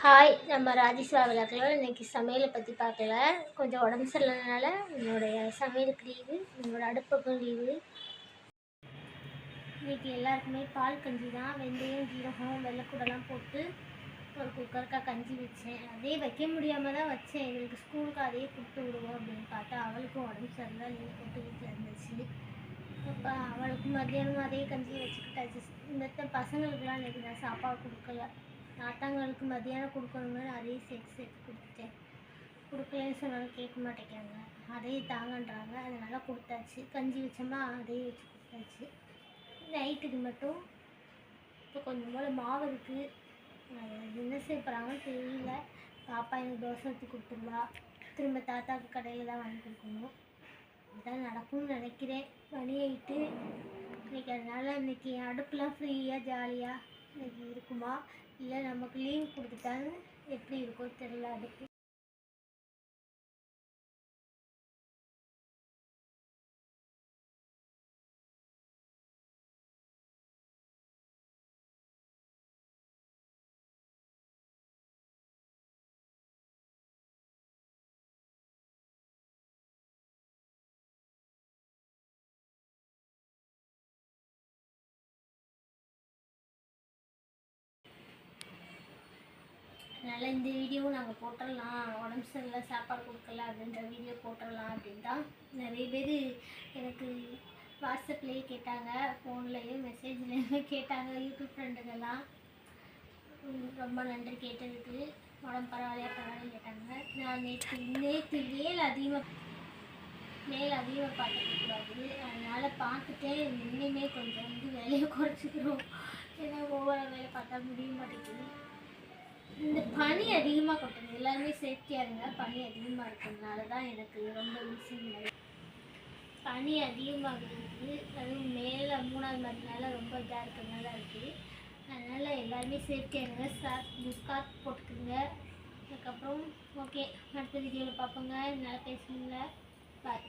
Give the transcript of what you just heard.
Hi, நம்ம ராஜேஸ்வரா விளக்கில் இன்றைக்கி சமையலை பற்றி பார்க்கல. கொஞ்சம் உடம்பு சரியில்லைனால என்னுடைய சமையலுக்கு லீவு, என்னோடய அடுப்புக்கும் லீவு. இன்றைக்கி எல்லாருக்குமே பால் கஞ்சி தான். வெந்தயம், ஜீரகம், வெள்ளைக்கூடலாம் போட்டு ஒரு குக்கருக்கா கஞ்சி வச்சேன். அதே வைக்க முடியாமல் தான் வச்சேன். எங்களுக்கு ஸ்கூலுக்கு அதையே கொடுத்து விடுவோம் அப்படின்னு பார்த்தா அவளுக்கும் உடம்பு சரியில்லை, லீவ் போட்டு வீட்டில் இருந்துச்சு. அப்போ அவளுக்கு மத்தியானம் அதே கஞ்சி வச்சுக்கிட்டாச்சு. இந்த பசங்களுக்கெல்லாம் இன்றைக்கி நான் சாப்பாடு கொடுக்கல. தாத்தாங்களுக்கு மதியானம் கொடுக்கணும்னு அதையும் சேர்த்து கொடுத்துட்டேன். கொடுக்கலன்னு சொன்னாலும் கேட்க மாட்டேங்கிறாங்க, அதையே தாங்கன்றாங்க. அதனால் கொடுத்தாச்சு. கஞ்சி வச்சோமா அதையே வச்சு கொடுத்தாச்சு. நைட்டுக்கு மட்டும் இப்போ கொஞ்சம் போல் மாவு இருக்குது. என்ன செய்ய போகிறாங்கன்னு தெரியல. பாப்பா எனக்கு தோசை ஊற்றி கொடுத்துருவா. திரும்ப தாத்தாவுக்கு கடையில் தான் வாங்கி கொடுக்கணும். இதுதான் நடக்கும்னு நினைக்கிறேன். மணி ஆகிட்டு இன்றைக்கி. அதனால் இன்றைக்கி அடுப்புலாம் ஃப்ரீயாக ஜாலியாக இன்றைக்கி இருக்குமா, இல்லை நமக்கு லீவ் கொடுத்துட்டாலும் எப்படி இருக்கோ தெரியல. அதுக்கு அதனால் இந்த வீடியோவும் நாங்கள் போட்டுடலாம். உடம்பு சரியில்லை, சாப்பாடு கொடுக்கல அப்படின்ற வீடியோ போட்டுடலாம் அப்படின்னு தான். நிறைய பேர் எனக்கு வாட்ஸ்அப்லேயே கேட்டாங்க, ஃபோன்லேயும் மெசேஜ்லேயுமே கேட்டாங்க. யூடியூப் ஃப்ரெண்டுங்கெல்லாம் ரொம்ப நன்றி கேட்டதுக்கு. உடம்பு பரவாயில்லைன்னு கேட்டாங்க. நான் நேற்று மேல் அதிகமாக பார்த்துக்கூடாது. அதனால் பார்த்துட்டே இன்னுமே கொஞ்சம் வேலையை குறைச்சிக்கிறோம். ஏன்னா ஒவ்வொரு வேலை பார்த்தா முடிய மாட்டேங்குது. இந்த பனி அதிகமாக கொட்டுது. எல்லாருமே சேஃப்டியாக இருங்க. பனி அதிகமாக இருக்கிறதுனால தான் எனக்கு ரொம்ப ஈஸி. பனி அதிகமாக இருக்குது. அதுவும் மேலே 3வது மாடினால ரொம்ப இதாக இருக்கிறதுனால இருக்குது. அதனால் எல்லாருமே சேஃப்டியாக இருங்க. ஸ்கார்ஃப் போட்டுக்குங்க. அதுக்கப்புறம் ஓகே, அடுத்த வீடியோவில் பார்ப்போங்க. நல்லா பேசுங்க. பாய்.